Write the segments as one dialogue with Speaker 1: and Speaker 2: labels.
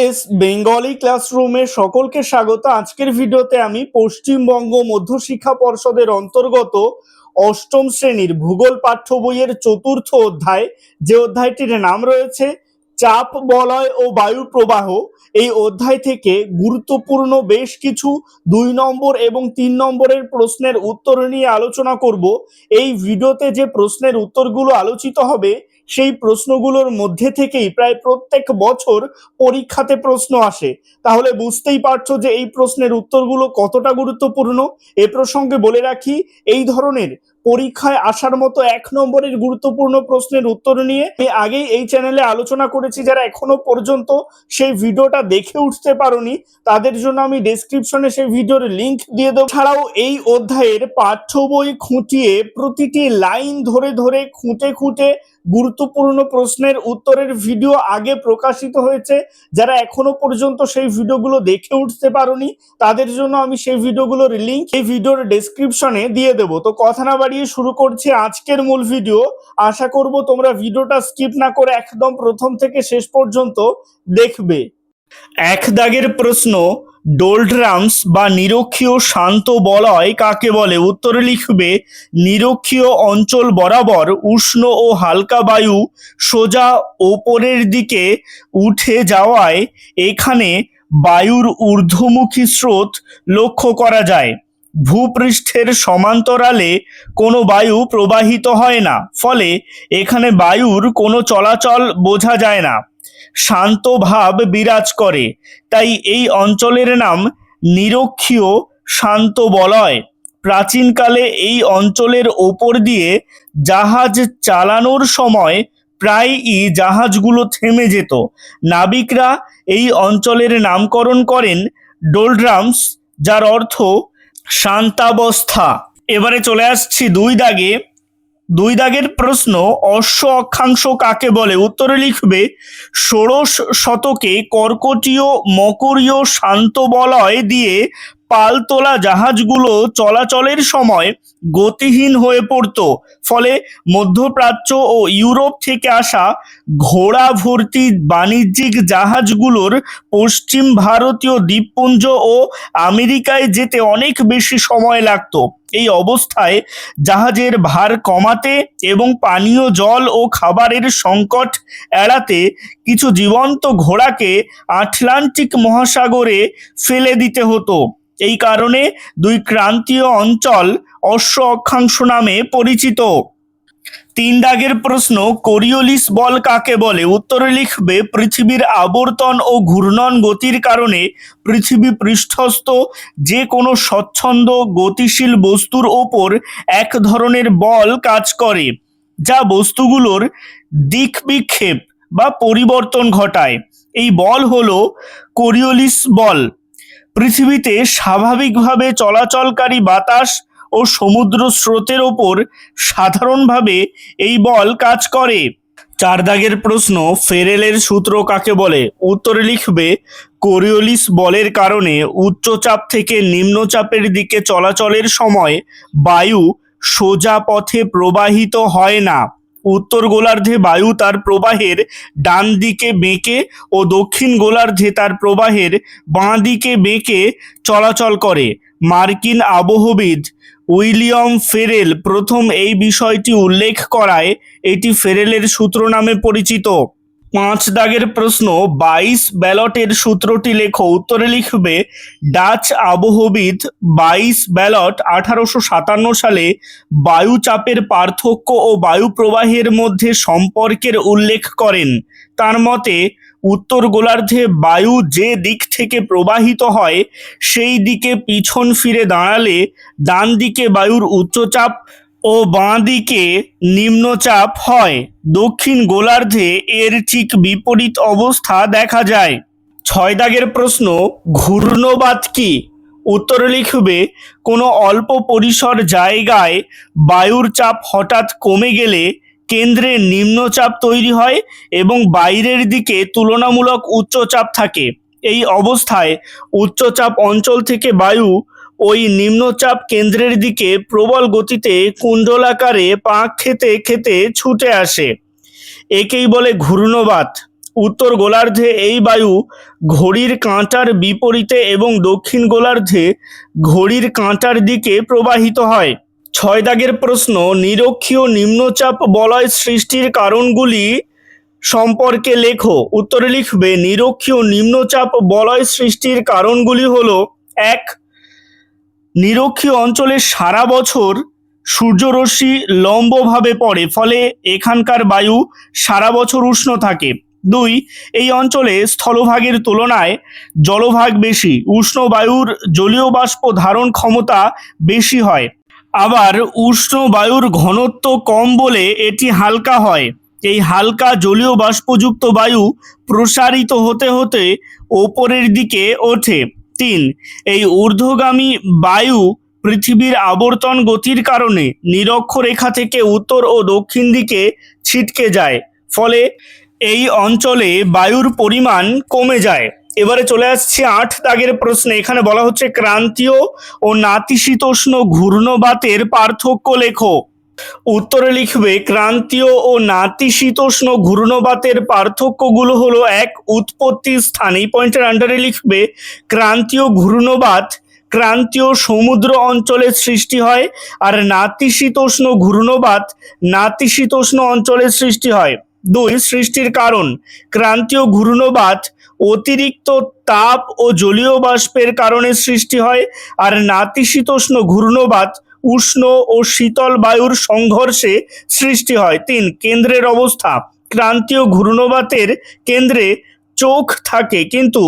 Speaker 1: S Bengali ক্লাসরুমে সকলকে স্বাগত। আজকের ভিডিওতে আমি পশ্চিমবঙ্গ মধ্যশিক্ষা পর্ষদের অন্তর্গত অষ্টম শ্রেণীর ভূগোল পাঠ্য বইয়ের চতুর্থ অধ্যায়, যে অধ্যায়টির নাম রয়েছে চাপ বলয় ও বায়ু প্রবাহ, এই অধ্যায় থেকে গুরুত্বপূর্ণ বেশ কিছু 2 নম্বর এবং 3 নম্বরের প্রশ্নের উত্তর নিয়ে আলোচনা করব। এই ভিডিওতে যে প্রশ্নের উত্তরগুলো আলোচিত হবে সেই প্রশ্নগুলোর মধ্যে থেকেই প্রায় প্রত্যেক বছর পরীক্ষাতে প্রশ্ন আসে। তাহলে বুঝতেই পারছো যে এই প্রশ্নের উত্তরগুলো কতটা গুরুত্বপূর্ণ। এ প্রসঙ্গে বলে রাখি, এই ধরনের পরীক্ষায় আসার মতো 1 নম্বরের গুরুত্বপূর্ণ প্রশ্নের উত্তর নিয়ে আমি আগেই এই চ্যানেলে আলোচনা করেছি। যারা এখনো পর্যন্ত সেই ভিডিওটা দেখে উঠতে পারোনি তাদের জন্য আমি ডেসক্রিপশনে সেই ভিডিওর লিংক দিয়ে দেবো। ছাড়াও এই অধ্যায়ের পাঠ্য বই খুঁটিয়ে প্রতিটি লাইন ধরে ধরে খুঁটে খুঁটে গুরুত্বপূর্ণ প্রশ্নের উত্তরের ভিডিও আগে প্রকাশিত হয়েছে। যারা এখনো পর্যন্ত সেই ভিডিওগুলো দেখে উঠতে পারোনি তাদের জন্য আমি সেই ভিডিওগুলোর লিংক এই ভিডিওর ডেসক্রিপশনে দিয়ে দেব। তো কথা না বাড়িয়ে শুরু করছি আজকের মূল ভিডিও। আশা করব তোমরা ভিডিওটা স্কিপ না করে একদম প্রথম থেকে শেষ পর্যন্ত দেখবে। 1 দাগের প্রশ্ন, ডোলড্রামস বা নিরক্ষীয় শান্ত বলয় কাকে বলে? উত্তরে লিখবে নিরক্ষীয় অঞ্চল বরাবর উষ্ণ ও হালকা বায়ু সোজা ওপরের দিকে উঠে যাওয়ায় এখানে বায়ুর ঊর্ধ্বমুখী স্রোত লক্ষ্য করা যায়। ভূপৃষ্ঠের সমান্তরালে কোনো বায়ু প্রবাহিত হয় না, ফলে এখানে বায়ুর কোনো চলাচল বোঝা যায় না। শান্ত ভাব বিরাজ করে, তাই এই অঞ্চলের নাম নিরক্ষীয় শান্ত বলয়। প্রাচীনকালে এই অঞ্চলের ওপর দিয়ে জাহাজ চালানোর সময় প্রায়ই জাহাজগুলো থেমে যেত। নাবিকরা এই অঞ্চলের নামকরণ করেন ডোলড্রামস, যার অর্থ শান্তাবস্থা। এবারে চলে আসছি 2 দাগে। 2 দাগের প্রশ্ন, অশ্ব অক্ষাংশ কাকে বলে? উত্তরে লিখবে ষোড়শ শতকে কর্কটীয় মকরীয় শান্ত বলয় দিয়ে পালতোলা জাহাজগুলো চলাচলের সময় গতিহীন হয়ে পড়ত, ফলে মধ্যপ্রাচ্য ও ইউরোপ থেকে আসা ঘোড়া ভর্তি বাণিজ্যিক জাহাজগুলোর পশ্চিম ভারতীয় দ্বীপপুঞ্জ ও আমেরিকায় যেতে অনেক বেশি সময় লাগত। এই অবস্থায় জাহাজের ভার কমাতে এবং পানীয় জল ও খাবারের সংকট এড়াতে কিছু জীবন্ত ঘোড়াকে আটলান্টিক মহাসাগরে ফেলে দিতে হতো। এই কারণে 2 ক্রান্তীয় অঞ্চল অশ্ব অক্ষাংশ নামে পরিচিত। 3 দাগের প্রশ্ন, কোরিওলিস বল কাকে বলে? উত্তরে লিখবে পৃথিবীর আবর্তন ও ঘূর্ণন গতির কারণে পৃথিবী পৃষ্ঠস্থ যে কোনো স্বচ্ছন্দ গতিশীল বস্তুর ওপর এক ধরনের বল কাজ করে, যা বস্তুগুলোর দিক বিক্ষেপ বা পরিবর্তন ঘটায়। এই বল হলো কোরিওলিস বল। পৃথিবীতে স্বাভাবিকভাবে চলাচলকারী বাতাস ও সমুদ্র স্রোতের ওপর সাধারণভাবে এই বল কাজ করে। 4 দাগের প্রশ্ন, ফেরেলের সূত্র কাকে বলে? উত্তরে লিখবে কোরিওলিস বলের কারণে উচ্চচাপ থেকে নিম্নচাপের দিকে চলাচলের সময় বায়ু সোজা পথে প্রবাহিত হয় না। উত্তর গোলার্ধে বায়ু তার প্রবাহের ডান দিকে বেঁকে ও দক্ষিণ গোলার্ধে তার প্রবাহের বাঁ দিকে বেঁকে চলাচল করে। মার্কিন আবহবিদ উইলিয়াম ফেরেল প্রথম এই বিষয়টি উল্লেখ করায় এটি ফেরেলের সূত্র নামে পরিচিত। 5 দাগের প্রশ্ন, 22 ব্যালটের সূত্রটি লেখো। উত্তরে লিখবে ডাচ আবহবিদ 22 ব্যালট 1857 সালে বায়ুচাপের পার্থক্য ও বায়ু প্রবাহের মধ্যে সম্পর্কের উল্লেখ করেন। তার মতে উত্তর গোলার্ধে বায়ু যে দিক থেকে প্রবাহিত হয় সেই দিকে পিছন ফিরে দাঁড়ালে ডান দিকে বায়ুর উচ্চচাপ ও বাঁ দিকে নিম্নচাপ হয়। দক্ষিণ গোলার্ধে এর ঠিক বিপরীত অবস্থা দেখা যায়। 6 দাগের প্রশ্ন, ঘূর্ণবাত কি? উত্তরে লিখবে কোনো অল্প পরিসর জায়গায় বায়ুর চাপ হঠাৎ কমে গেলে কেন্দ্রে নিম্নচাপ তৈরি হয় এবং বাইরের দিকে তুলনামূলক উচ্চচাপ থাকে। এই অবস্থায় উচ্চচাপ অঞ্চল থেকে বায়ু ওই নিম্নচাপ কেন্দ্রের দিকে প্রবল গতিতে কুণ্ডলাকারে পাক খেতে খেতে ছুটে আসে। একেই বলে ঘূর্ণবাত। উত্তর গোলার্ধে এই বায়ু ঘড়ির কাঁটার বিপরীতে এবং দক্ষিণ গোলার্ধে ঘড়ির কাঁটার দিকে প্রবাহিত হয়। 6 দাগের প্রশ্ন, নিরক্ষীয় নিম্নচাপ বলয় সৃষ্টির কারণগুলি সম্পর্কে লেখো। উত্তরে লিখবে নিরক্ষীয় নিম্নচাপ বলয় সৃষ্টির কারণগুলি হলো: 1, নিরক্ষীয় অঞ্চলে সারা বছর সূর্যরশ্মি লম্বভাবে পড়ে, ফলে এখানকার বায়ু সারা বছর উষ্ণ থাকে। 2, এই অঞ্চলে স্থলভাগের তুলনায় জলভাগ বেশি, উষ্ণ বায়ুর জলীয় বাষ্প ধারণ ক্ষমতা বেশি হয়। আবার উষ্ণ বায়ুর ঘনত্ব কম বলে এটি হালকা হয়। এই হালকা জলীয় বাষ্পযুক্ত বায়ু প্রসারিত হতে হতে ওপরের দিকে ওঠে। 3, এই ঊর্ধ্বগামী বায়ু পৃথিবীর আবর্তন গতির কারণে নিরক্ষরেখা থেকে উত্তর ও দক্ষিণ দিকে ছিটকে যায়, ফলে এই অঞ্চলে বায়ুর পরিমাণ কমে যায়। এবারে চলে আসছে 8 দাগের প্রশ্নে। এখানে বলা হচ্ছে ক্রান্তীয় ও নাতিশীতোষ্ণ ঘূর্ণবাতের পার্থক্য লেখো। উত্তরে লিখবে ক্রান্তীয় ও নাতিশীতোষ্ণ ঘূর্ণবাতের পার্থক্যগুলো হলো: 1, উৎপত্তি স্থান, এই পয়েন্টের আন্ডারে লিখবে ক্রান্তীয় ঘূর্ণবাত ক্রান্তীয় সমুদ্র অঞ্চলে সৃষ্টি হয়, আর নাতিশীতোষ্ণ ঘূর্ণবাত নাতিশীতোষ্ণ অঞ্চলে সৃষ্টি হয়। 2, সৃষ্টির কারণ, ক্রান্তীয় ঘূর্ণবাত অতিরিক্ত তাপ ও জলীয় বাষ্পের কারণে সৃষ্টি হয়, আর নাতিশীতোষ্ণ ঘূর্ণবাত উষ্ণ ও শীতল বায়ুর সংঘর্ষে সৃষ্টি হয়। 3, কেন্দ্রের অবস্থা, ক্রান্তীয় ঘূর্ণবাতের কেন্দ্রে চোখ থাকে, কিন্তু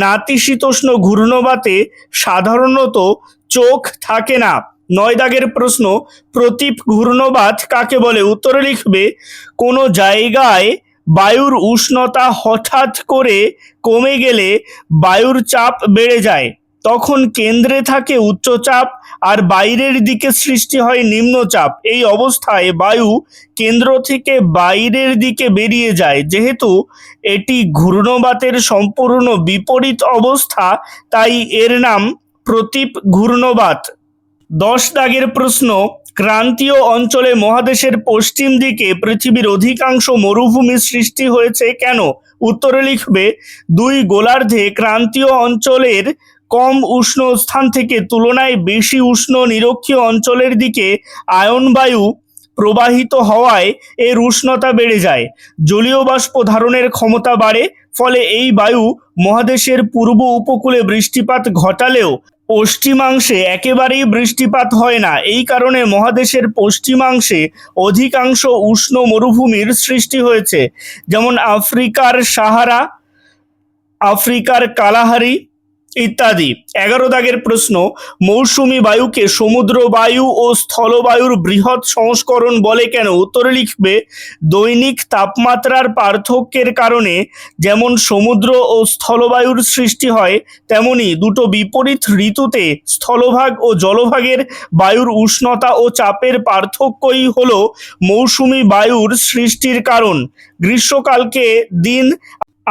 Speaker 1: নাতিশীতোষ্ণ ঘূর্ণবাতে সাধারণত চোখ থাকে না। 9 দাগের প্রশ্ন, প্রতীপ ঘূর্ণবাত কাকে বলে? উত্তরে লিখবে কোনো জায়গায় বায়ুর উষ্ণতা হঠাৎ করে কমে গেলে বায়ুর চাপ বেড়ে যায়, তখন কেন্দ্রে থাকে উচ্চচাপ আর বাইরের দিকে সৃষ্টি হয় নিম্নচাপ। এই অবস্থায় বায়ু কেন্দ্র থেকে বাইরের দিকে বেরিয়ে যায়। যেহেতু এটি ঘূর্ণবাতের সম্পূর্ণ বিপরীত অবস্থা, তাই এর নাম প্রতীপ ঘূর্ণবাত। 10 দাগের প্রশ্ন, ক্রান্তীয় অঞ্চলে মহাদেশের পশ্চিম দিকে পৃথিবীর অধিকাংশ মরুভূমির সৃষ্টি হয়েছে কেন? উত্তরে লিখবে 2, গোলার্ধে ক্রান্তীয় অঞ্চলের কম উষ্ণ স্থান থেকে তুলনায় বেশি উষ্ণ নিরক্ষীয় অঞ্চলের দিকে আয়ন বায়ু প্রবাহিত হওয়ায় এর উষ্ণতা বেড়ে যায়, জলীয় বাষ্প ধারণের ক্ষমতা বাড়ে, ফলে এই বায়ু মহাদেশের পূর্ব উপকূলে বৃষ্টিপাত ঘটালেও পশ্চিমাংশে একেবারেই বৃষ্টিপাত হয় না। এই কারণে মহাদেশের পশ্চিমাংশে অধিকাংশ উষ্ণ মরুভূমির সৃষ্টি হয়েছে, যেমন আফ্রিকার সাহারা, আফ্রিকার কালাহারি ইত্যাদি। 11 দাগের প্রশ্ন, মৌসুমী বায়ুকে সমুদ্র বায়ু ও স্থলবায়ুর বৃহৎ সংস্করণ বলে কেন? উত্তরে লিখবে দৈনিক তাপমাত্রার পার্থক্যের কারণে যেমন সমুদ্র ও স্থলবায়ুর সৃষ্টি হয়, তেমনি দুটো বিপরীত ঋতুতে স্থলভাগ ও জলভাগের বায়ুর উষ্ণতা ও চাপের পার্থক্যই হলো মৌসুমী বায়ুর সৃষ্টির কারণ। গ্রীষ্মকালকে দিন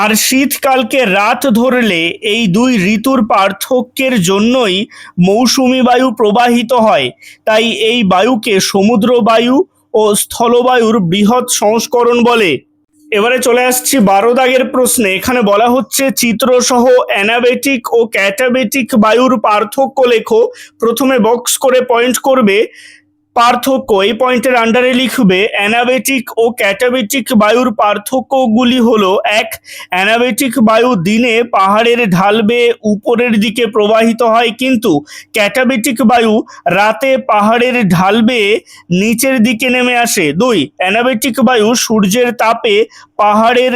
Speaker 1: আর শীতকালকে রাত ধরলে এই 2 ঋতুর পার্থক্যের জন্যই মৌসুমী বায়ু প্রবাহিত হয়, তাই এই বায়ুকে সমুদ্র বায়ু ও স্থলবায়ুর বৃহৎ সংস্করণ বলে। এবারে চলে আসছি 12 দাগের প্রশ্নে। এখানে বলা হচ্ছে চিত্রসহ অ্যানাবেটিক ও ক্যাটাবেটিক বায়ুর পার্থক্য লেখো। প্রথমে বক্স করে পয়েন্ট করবে পার্থক্য, এই পয়েন্টের আন্ডারে লিখবে অ্যানাবেটিক ও ক্যাটাবেটিক বায়ুর পার্থক্যগুলি হলো: 1, অ্যানাবেটিক বায়ু দিনে পাহাড়ের ঢাল বেয়ে উপরের দিকে প্রবাহিত হয়, কিন্তু ক্যাটাবেটিক বায়ু রাতে পাহাড়ের ঢাল বেয়ে নিচের দিকে নেমে আসে। 2, অ্যানাবেটিক বায়ু সূর্যের তাপে পাহাড়ের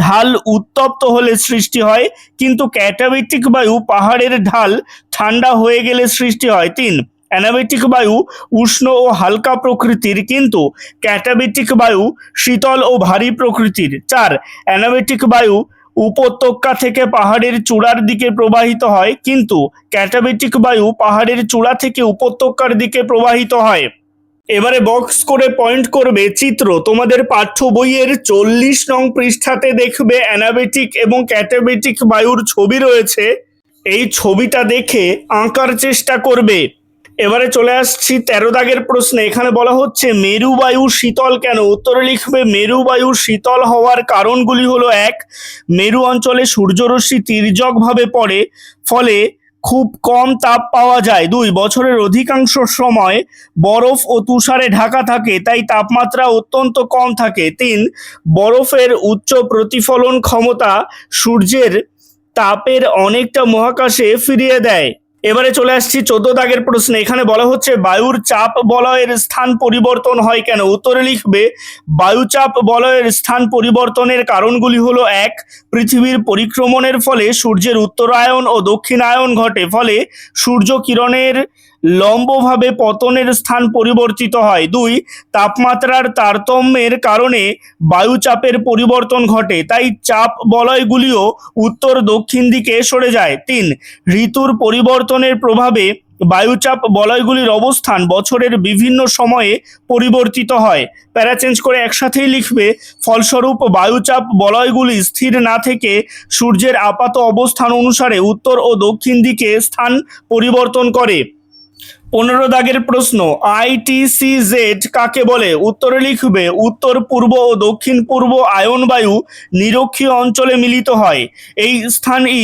Speaker 1: ঢাল উত্তপ্ত হলে সৃষ্টি হয়, কিন্তু ক্যাটাবেটিক বায়ু পাহাড়ের ঢাল ঠান্ডা হয়ে গেলে সৃষ্টি হয়। 3, অ্যানাবেটিক বায়ু উষ্ণ ও হালকা প্রকৃতির, কিন্তু ক্যাটাবেটিক বায়ু শীতল ও ভারী প্রকৃতির। 4, অ্যানাবেটিক বায়ু উপত্যকা থেকে পাহাড়ের চূড়ার দিকে প্রবাহিত হয়, কিন্তু ক্যাটাবেটিক বায়ু পাহাড়ের চূড়া থেকে উপত্যকার দিকে প্রবাহিত হয়। এবারে বক্স করে পয়েন্ট করবে চিত্র। তোমাদের পাঠ্য বইয়ের 40 নং পৃষ্ঠাতে দেখবে অ্যানাবেটিক এবং ক্যাটাবেটিক বায়ুর ছবি রয়েছে। এই ছবিটা দেখে আঁকার চেষ্টা করবে। এবারে চলে আসছি 13 দাগের প্রশ্নে। এখানে বলা হচ্ছে মেরুবায়ু শীতল কেন? উত্তরে লিখবে মেরুবায়ু শীতল হওয়ার কারণগুলি হলো: 1, মেরু অঞ্চলে সূর্যরশ্মি তির্যকভাবে পড়ে, ফলে খুব কম তাপ পাওয়া যায়। 2, বছরের অধিকাংশ সময় বরফ ও তুষারে ঢাকা থাকে, তাই তাপমাত্রা অত্যন্ত কম থাকে। 3, বরফের উচ্চ প্রতিফলন ক্ষমতা সূর্যের তাপের অনেকটা মহাকাশে ফিরিয়ে দেয়। এবারে চলে আসছি 14 দাগের প্রশ্নে। এখানে বলা হচ্ছে বায়ুর চাপ বলয়ের স্থান পরিবর্তন হয় কেন? উত্তরে লিখবে বায়ুচাপ বলয়ের স্থান পরিবর্তনের কারণগুলি হলো: 1, পৃথিবীর পরিক্রমণের ফলে সূর্যের উত্তরায়ণ ও দক্ষিণায়ন ঘটে, ফলে সূর্য কিরণের লম্বভাবে পতনের স্থান পরিবর্তিত হয়। 2, তাপমাত্রার তারতম্যের কারণে বায়ুচাপের পরিবর্তন ঘটে, তাই চাপ বলয়গুলিও উত্তর দক্ষিণ দিকে সরে যায়। 3, ঋতুর পরিবর্তনের প্রভাবে বায়ুচাপ বলয়গুলির অবস্থান বছরের বিভিন্ন সময়ে পরিবর্তিত হয়। প্যারা চেঞ্জ করে একসাথেই লিখবে, ফলস্বরূপ বায়ুচাপ বলয়গুলি স্থির না থেকে সূর্যের আপাত অবস্থান অনুসারে উত্তর ও দক্ষিণ দিকে স্থান পরিবর্তন করে। 15 দাগের প্রশ্ন, ITCZ কাকে বলে? উত্তরে লিখবে উত্তর পূর্ব ও দক্ষিণ পূর্ব আয়নবায়ু নিরক্ষীয় অঞ্চলে মিলিত হয়। এই স্থানই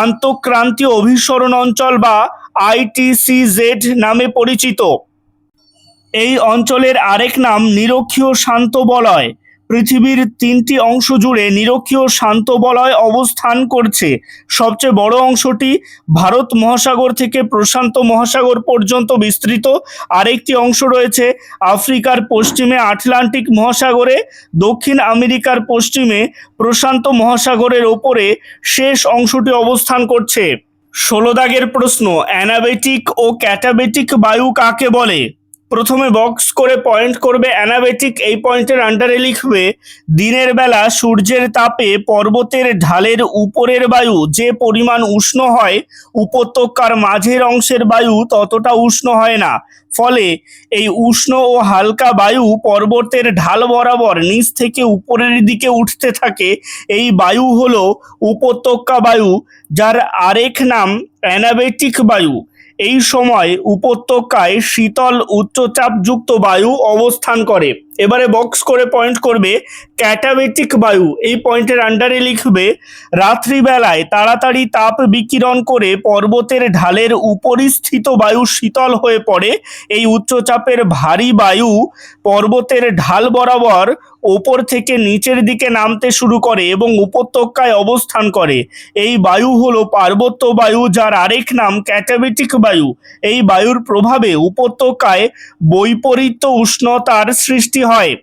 Speaker 1: আন্তঃক্রান্তীয় অভিসরণ অঞ্চল বা ITCZ নামে পরিচিত। এই অঞ্চলের আরেক নাম নিরক্ষীয় শান্ত বলয়। পৃথিবীর 3টি অংশ জুড়ে নিরক্ষীয় শান্ত বলয় অবস্থান করছে। সবচেয়ে বড় অংশটি ভারত মহাসাগর থেকে প্রশান্ত মহাসাগর পর্যন্ত বিস্তৃত। আরেকটি অংশ রয়েছে আফ্রিকার পশ্চিমে আটলান্টিক মহাসাগরে, দক্ষিণ আমেরিকার পশ্চিমে প্রশান্ত মহাসাগরের ওপরে শেষ অংশটি অবস্থান করছে। 16 দাগের প্রশ্ন, অ্যানাবেটিক ও ক্যাটাবেটিক বায়ু কাকে বলে? প্রথমে বক্স করে পয়েন্ট করবে অ্যানাবেটিক, এই পয়েন্টের আন্ডারে লিখবে দিনের বেলা সূর্যের তাপে পর্বতের ঢালের উপরের বায়ু যে পরিমাণ উষ্ণ হয়, উপত্যকার মাঝের অংশের বায়ু ততটা উষ্ণ হয় না। ফলে এই উষ্ণ ও হালকা বায়ু পর্বতের ঢাল বরাবর নিচ থেকে উপরের দিকে উঠতে থাকে। এই বায়ু হলো উপত্যকা বায়ু, যার আরেক নাম অ্যানাবেটিক বায়ু। এই সময় উপত্যকায় শীতল উচ্চচাপযুক্ত বায়ু অবস্থান করে। এবারে বক্স করে পয়েন্ট করবে ক্যাটাবেটিক বায়ু, এই পয়েন্টের আন্ডারে লিখবে রাত্রিবেলায় তাড়াতাড়ি তাপ বিকিরণ করে পর্বতের ঢালের উপরিস্থিত বায়ু শীতল হয়ে পড়ে। এই উচ্চচাপের ভারী বায়ু পর্বতের ঢাল বরাবর ওপর থেকে নিচের দিকে নামতে শুরু করে এবং উপত্যকায় অবস্থান করে। এই বায়ু হলো পার্বত্য বায়ু, যার আরেক নাম ক্যাটাবেটিক বায়ু। এই বায়ুর প্রভাবে উপত্যকায় বৈপরীত্য উষ্ণতার সৃষ্টি হয়।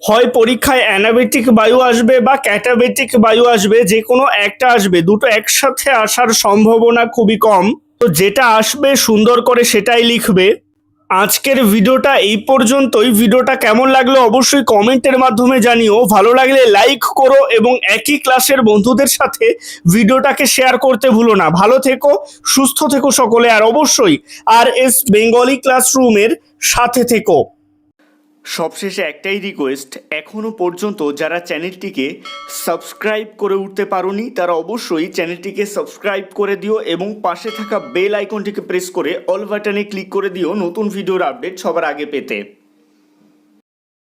Speaker 1: হয় পরীক্ষায় অ্যানাবেটিক বায়ু আসবে বা ক্যাটাবেটিক বায়ু আসবে, যে কোনো একটা আসবে, দুটো একসাথে আসার সম্ভাবনা খুবই কম। তো যেটা আসবে সুন্দর করে সেটাই লিখবে। আজকের ভিডিওটা এই পর্যন্তই। ভিডিওটা কেমন লাগলো অবশ্যই কমেন্টের মাধ্যমে জানিও। ভালো লাগলে লাইক করো এবং একই ক্লাসের বন্ধুদের সাথে ভিডিওটাকে শেয়ার করতে ভুলো না। ভালো থেকো, সুস্থ থেকো সকলে, আর অবশ্যই RS বেঙ্গলি ক্লাসরুমের সাথে থেকো। সবশেষে একটাই রিকোয়েস্ট, এখনও পর্যন্ত যারা চ্যানেলটিকে সাবস্ক্রাইব করে উঠতে পারোনি তারা অবশ্যই চ্যানেলটিকে সাবস্ক্রাইব করে দিও এবং পাশে থাকা বেল আইকনটিকে প্রেস করে অল বাটনে ক্লিক করে দিও নতুন ভিডিওর আপডেট সবার আগে পেতে।